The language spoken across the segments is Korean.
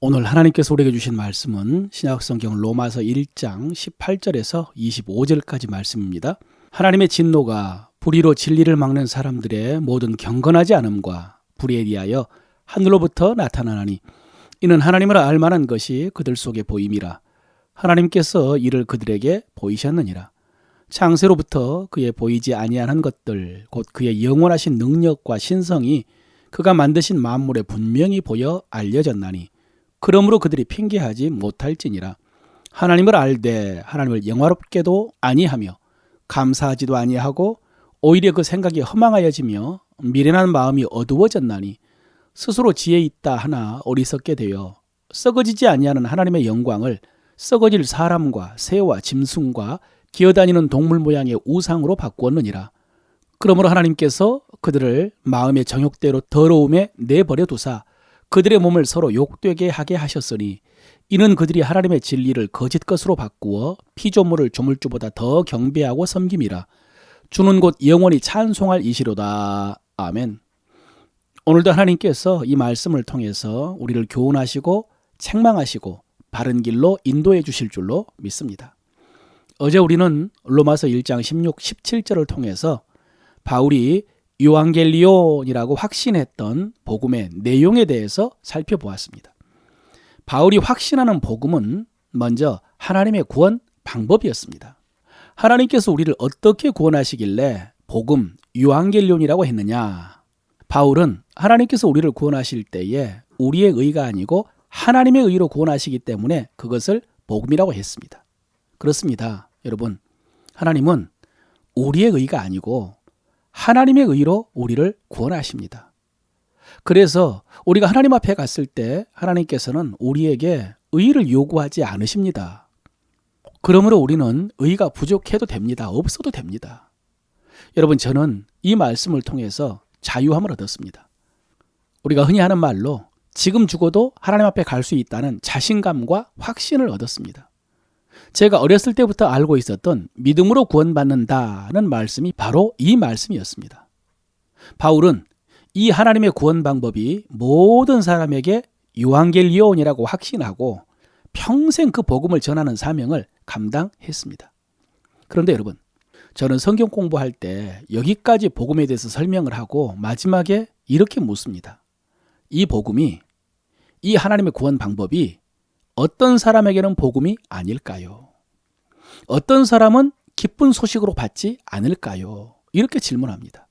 오늘 하나님께서 우리에게 주신 말씀은 신약성경 로마서 1장 18절에서 25절까지 말씀입니다. 하나님의 진노가 불의로 진리를 막는 사람들의 모든 경건하지 않음과 불의에 대하여 하늘로부터 나타나나니 이는 하나님을 알만한 것이 그들 속에 보임이라. 하나님께서 이를 그들에게 보이셨느니라. 창세로부터 그의 보이지 아니한 것들 곧 그의 영원하신 능력과 신성이 그가 만드신 만물에 분명히 보여 알려졌나니 그러므로 그들이 핑계하지 못할지니라. 하나님을 알되 하나님을 영화롭게도 아니하며 감사하지도 아니하고 오히려 그 생각이 허망하여지며 미련한 마음이 어두워졌나니 스스로 지혜 있다 하나 어리석게 되어 썩어지지 아니하는 하나님의 영광을 썩어질 사람과 새와 짐승과 기어다니는 동물 모양의 우상으로 바꾸었느니라. 그러므로 하나님께서 그들을 마음의 정욕대로 더러움에 내버려 두사 그들의 몸을 서로 욕되게 하게 하셨으니 이는 그들이 하나님의 진리를 거짓 것으로 바꾸어 피조물을 조물주보다 더 경배하고 섬김이라. 주는 곧 영원히 찬송할 이시로다. 아멘. 오늘도 하나님께서 이 말씀을 통해서 우리를 교훈하시고 책망하시고 바른 길로 인도해 주실 줄로 믿습니다. 어제 우리는 로마서 1장 16, 17절을 통해서 바울이 요한겔리온이라고 확신했던 복음의 내용에 대해서 살펴보았습니다. 바울이 확신하는 복음은 먼저 하나님의 구원 방법이었습니다. 하나님께서 우리를 어떻게 구원하시길래 복음 요한겔리온이라고 했느냐? 바울은 하나님께서 우리를 구원하실 때에 우리의 의가 아니고 하나님의 의로 구원하시기 때문에 그것을 복음이라고 했습니다. 그렇습니다. 여러분, 하나님은 우리의 의가 아니고 하나님의 의로 우리를 구원하십니다. 그래서 우리가 하나님 앞에 갔을 때 하나님께서는 우리에게 의를 요구하지 않으십니다. 그러므로 우리는 의가 부족해도 됩니다. 없어도 됩니다. 여러분, 저는 이 말씀을 통해서 자유함을 얻었습니다. 우리가 흔히 하는 말로 지금 죽어도 하나님 앞에 갈 수 있다는 자신감과 확신을 얻었습니다. 제가 어렸을 때부터 알고 있었던 믿음으로 구원받는다는 말씀이 바로 이 말씀이었습니다. 바울은 이 하나님의 구원 방법이 모든 사람에게 요한겔리온이라고 확신하고 평생 그 복음을 전하는 사명을 감당했습니다. 그런데 여러분, 저는 성경 공부할 때 여기까지 복음에 대해서 설명을 하고 마지막에 이렇게 묻습니다. 이 복음이, 이 하나님의 구원 방법이 어떤 사람에게는 복음이 아닐까요? 어떤 사람은 기쁜 소식으로 받지 않을까요? 이렇게 질문합니다.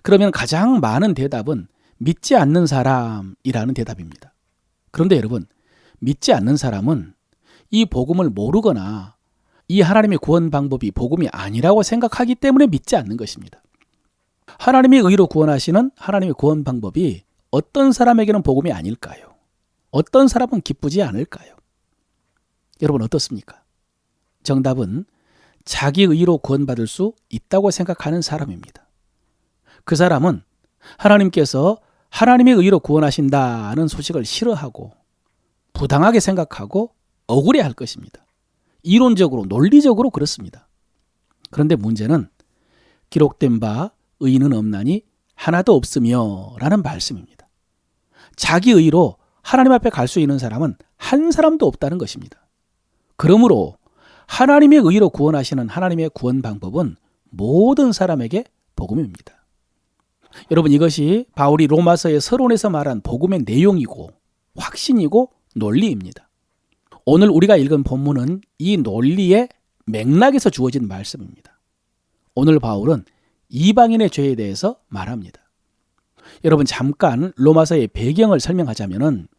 그러면 가장 많은 대답은 믿지 않는 사람이라는 대답입니다. 그런데 여러분, 믿지 않는 사람은 이 복음을 모르거나 이 하나님의 구원 방법이 복음이 아니라고 생각하기 때문에 믿지 않는 것입니다. 하나님의 의로 구원하시는 하나님의 구원 방법이 어떤 사람에게는 복음이 아닐까요? 어떤 사람은 기쁘지 않을까요? 여러분 어떻습니까? 정답은 자기 의로 구원받을 수 있다고 생각하는 사람입니다. 그 사람은 하나님께서 하나님의 의로 구원하신다는 소식을 싫어하고 부당하게 생각하고 억울해할 것입니다. 이론적으로, 논리적으로 그렇습니다. 그런데 문제는 기록된 바 의인은 없나니 하나도 없으며 라는 말씀입니다. 자기 의로 하나님 앞에 갈 수 있는 사람은 한 사람도 없다는 것입니다. 그러므로 하나님의 의로 구원하시는 하나님의 구원 방법은 모든 사람에게 복음입니다. 여러분, 이것이 바울이 로마서의 서론에서 말한 복음의 내용이고 확신이고 논리입니다. 오늘 우리가 읽은 본문은 이 논리의 맥락에서 주어진 말씀입니다. 오늘 바울은 이방인의 죄에 대해서 말합니다. 여러분, 잠깐 로마서의 배경을 설명하자면은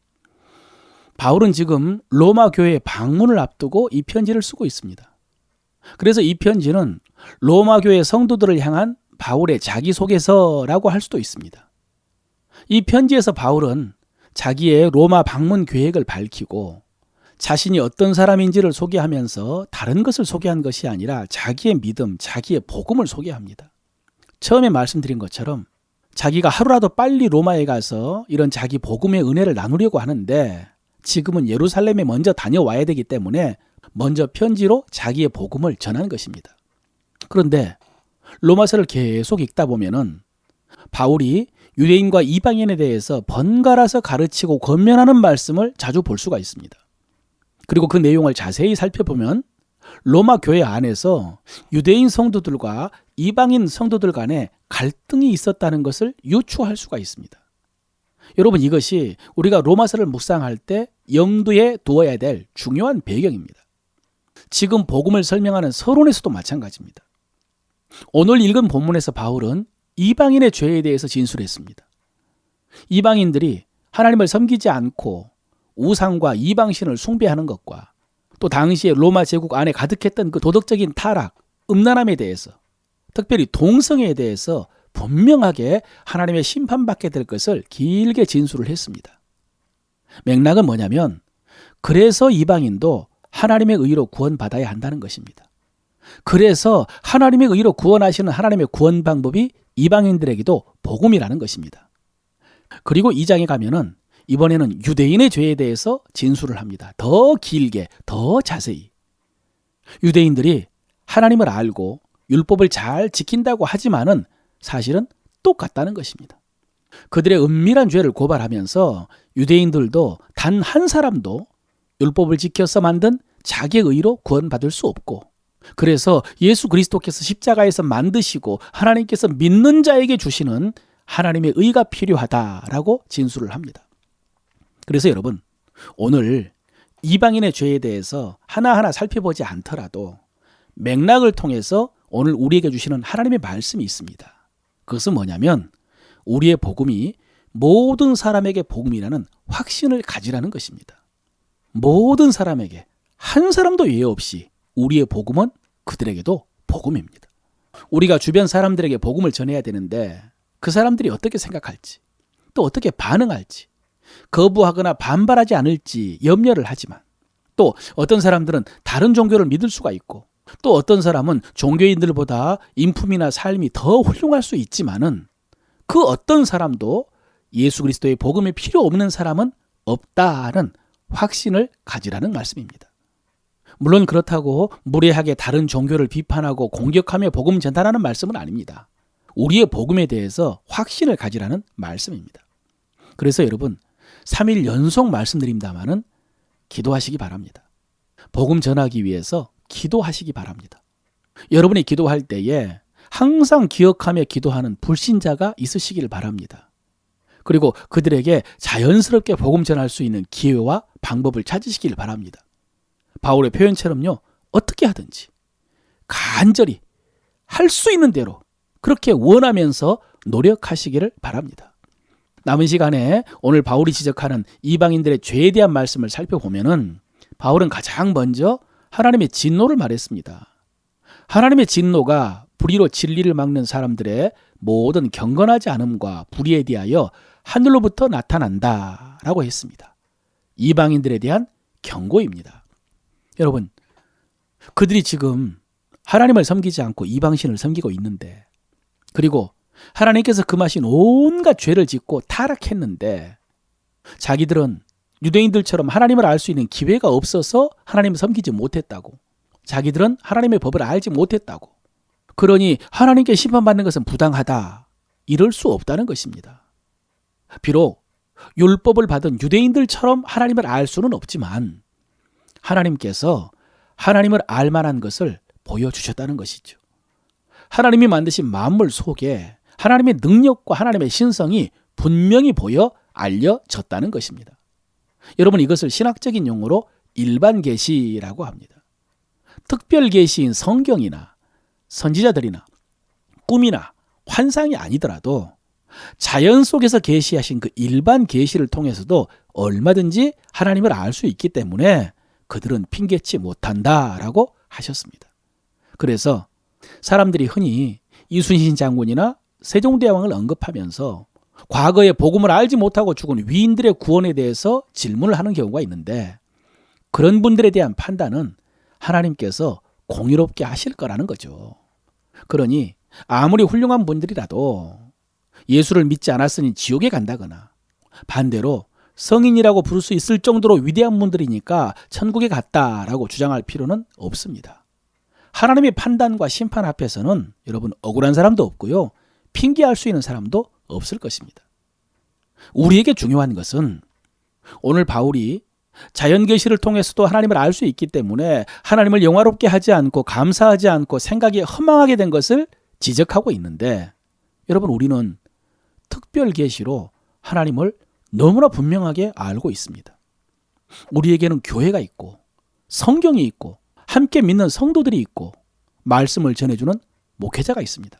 바울은 지금 로마 교회 방문을 앞두고 이 편지를 쓰고 있습니다. 그래서 이 편지는 로마 교회 성도들을 향한 바울의 자기소개서라고 할 수도 있습니다. 이 편지에서 바울은 자기의 로마 방문 계획을 밝히고 자신이 어떤 사람인지를 소개하면서 다른 것을 소개한 것이 아니라 자기의 믿음, 자기의 복음을 소개합니다. 처음에 말씀드린 것처럼 자기가 하루라도 빨리 로마에 가서 이런 자기 복음의 은혜를 나누려고 하는데 지금은 예루살렘에 먼저 다녀와야 되기 때문에 먼저 편지로 자기의 복음을 전한 것입니다. 그런데 로마서를 계속 읽다 보면은 바울이 유대인과 이방인에 대해서 번갈아서 가르치고 권면하는 말씀을 자주 볼 수가 있습니다. 그리고 그 내용을 자세히 살펴보면 로마 교회 안에서 유대인 성도들과 이방인 성도들 간에 갈등이 있었다는 것을 유추할 수가 있습니다. 여러분, 이것이 우리가 로마서를 묵상할 때 염두에 두어야 될 중요한 배경입니다. 지금 복음을 설명하는 서론에서도 마찬가지입니다. 오늘 읽은 본문에서 바울은 이방인의 죄에 대해서 진술했습니다. 이방인들이 하나님을 섬기지 않고 우상과 이방신을 숭배하는 것과 또 당시에 로마 제국 안에 가득했던 그 도덕적인 타락, 음란함에 대해서, 특별히 동성애에 대해서 분명하게 하나님의 심판받게 될 것을 길게 진술을 했습니다. 맥락은 뭐냐면, 그래서 이방인도 하나님의 의로 구원받아야 한다는 것입니다. 그래서 하나님의 의로 구원하시는 하나님의 구원 방법이 이방인들에게도 복음이라는 것입니다. 그리고 2장에 가면은 이번에는 유대인의 죄에 대해서 진술을 합니다. 더 길게, 더 자세히. 유대인들이 하나님을 알고 율법을 잘 지킨다고 하지만은 사실은 똑같다는 것입니다. 그들의 은밀한 죄를 고발하면서 유대인들도 단 한 사람도 율법을 지켜서 만든 자기의 의로 구원받을 수 없고, 그래서 예수 그리스도께서 십자가에서 만드시고 하나님께서 믿는 자에게 주시는 하나님의 의가 필요하다라고 진술을 합니다. 그래서 여러분, 오늘 이방인의 죄에 대해서 하나하나 살펴보지 않더라도 맥락을 통해서 오늘 우리에게 주시는 하나님의 말씀이 있습니다. 그것은 뭐냐면, 우리의 복음이 모든 사람에게 복음이라는 확신을 가지라는 것입니다. 모든 사람에게 한 사람도 예외 없이 우리의 복음은 그들에게도 복음입니다. 우리가 주변 사람들에게 복음을 전해야 되는데 그 사람들이 어떻게 생각할지, 또 어떻게 반응할지, 거부하거나 반발하지 않을지 염려를 하지만, 또 어떤 사람들은 다른 종교를 믿을 수가 있고, 또 어떤 사람은 종교인들보다 인품이나 삶이 더 훌륭할 수 있지만은 그 어떤 사람도 예수 그리스도의 복음이 필요 없는 사람은 없다는 확신을 가지라는 말씀입니다. 물론 그렇다고 무례하게 다른 종교를 비판하고 공격하며 복음 전달하는 말씀은 아닙니다. 우리의 복음에 대해서 확신을 가지라는 말씀입니다. 그래서 여러분, 3일 연속 말씀드립니다마는 기도하시기 바랍니다. 복음 전하기 위해서 기도하시기 바랍니다. 여러분이 기도할 때에 항상 기억하며 기도하는 불신자가 있으시길 바랍니다. 그리고 그들에게 자연스럽게 복음 전할 수 있는 기회와 방법을 찾으시길 바랍니다. 바울의 표현처럼요, 어떻게 하든지 간절히 할 수 있는 대로 그렇게 원하면서 노력하시기를 바랍니다. 남은 시간에 오늘 바울이 지적하는 이방인들의 죄에 대한 말씀을 살펴보면은 바울은 가장 먼저 하나님의 진노를 말했습니다. 하나님의 진노가 불의로 진리를 막는 사람들의 모든 경건하지 않음과 불의에 대하여 하늘로부터 나타난다라고 했습니다. 이방인들에 대한 경고입니다. 여러분, 그들이 지금 하나님을 섬기지 않고 이방신을 섬기고 있는데, 그리고 하나님께서 금하신 온갖 죄를 짓고 타락했는데, 자기들은 유대인들처럼 하나님을 알 수 있는 기회가 없어서 하나님을 섬기지 못했다고, 자기들은 하나님의 법을 알지 못했다고, 그러니 하나님께 심판받는 것은 부당하다, 이럴 수 없다는 것입니다. 비록 율법을 받은 유대인들처럼 하나님을 알 수는 없지만 하나님께서 하나님을 알 만한 것을 보여주셨다는 것이죠. 하나님이 만드신 만물 속에 하나님의 능력과 하나님의 신성이 분명히 보여 알려졌다는 것입니다. 여러분, 이것을 신학적인 용어로 일반 계시라고 합니다. 특별 계시인 성경이나 선지자들이나 꿈이나 환상이 아니더라도 자연 속에서 계시하신 그 일반 계시를 통해서도 얼마든지 하나님을 알 수 있기 때문에 그들은 핑계치 못한다라고 하셨습니다. 그래서 사람들이 흔히 이순신 장군이나 세종대왕을 언급하면서 과거에 복음을 알지 못하고 죽은 위인들의 구원에 대해서 질문을 하는 경우가 있는데, 그런 분들에 대한 판단은 하나님께서 공의롭게 하실 거라는 거죠. 그러니 아무리 훌륭한 분들이라도 예수를 믿지 않았으니 지옥에 간다거나, 반대로 성인이라고 부를 수 있을 정도로 위대한 분들이니까 천국에 갔다라고 주장할 필요는 없습니다. 하나님의 판단과 심판 앞에서는 여러분, 억울한 사람도 없고요, 핑계할 수 있는 사람도 없을 것입니다. 우리에게 중요한 것은 오늘 바울이 자연 계시를 통해서도 하나님을 알 수 있기 때문에 하나님을 영화롭게 하지 않고 감사하지 않고 생각이 허망하게 된 것을 지적하고 있는데, 여러분, 우리는 특별 계시로 하나님을 너무나 분명하게 알고 있습니다. 우리에게는 교회가 있고 성경이 있고 함께 믿는 성도들이 있고 말씀을 전해주는 목회자가 있습니다.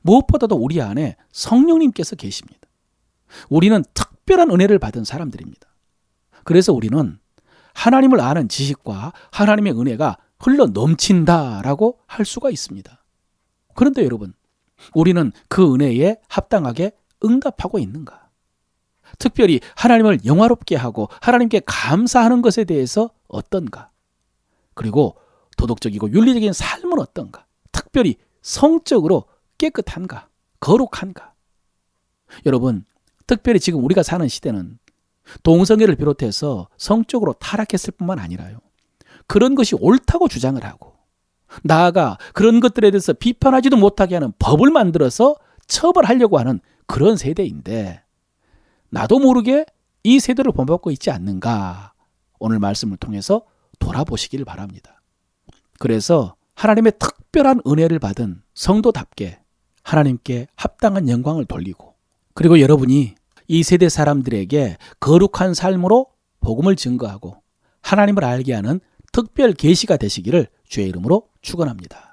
무엇보다도 우리 안에 성령님께서 계십니다. 우리는 특별한 은혜를 받은 사람들입니다. 그래서 우리는 하나님을 아는 지식과 하나님의 은혜가 흘러 넘친다라고 할 수가 있습니다. 그런데 여러분, 우리는 그 은혜에 합당하게 응답하고 있는가? 특별히 하나님을 영화롭게 하고 하나님께 감사하는 것에 대해서 어떤가? 그리고 도덕적이고 윤리적인 삶은 어떤가? 특별히 성적으로 깨끗한가? 거룩한가? 여러분, 특별히 지금 우리가 사는 시대는 동성애를 비롯해서 성적으로 타락했을 뿐만 아니라요, 그런 것이 옳다고 주장을 하고 나아가 그런 것들에 대해서 비판하지도 못하게 하는 법을 만들어서 처벌하려고 하는 그런 세대인데, 나도 모르게 이 세대를 본받고 있지 않는가? 오늘 말씀을 통해서 돌아보시길 바랍니다. 그래서 하나님의 특별한 은혜를 받은 성도답게 하나님께 합당한 영광을 돌리고, 그리고 여러분이 이 세대 사람들에게 거룩한 삶으로 복음을 증거하고 하나님을 알게 하는 특별 계시가 되시기를 주의 이름으로 축원합니다.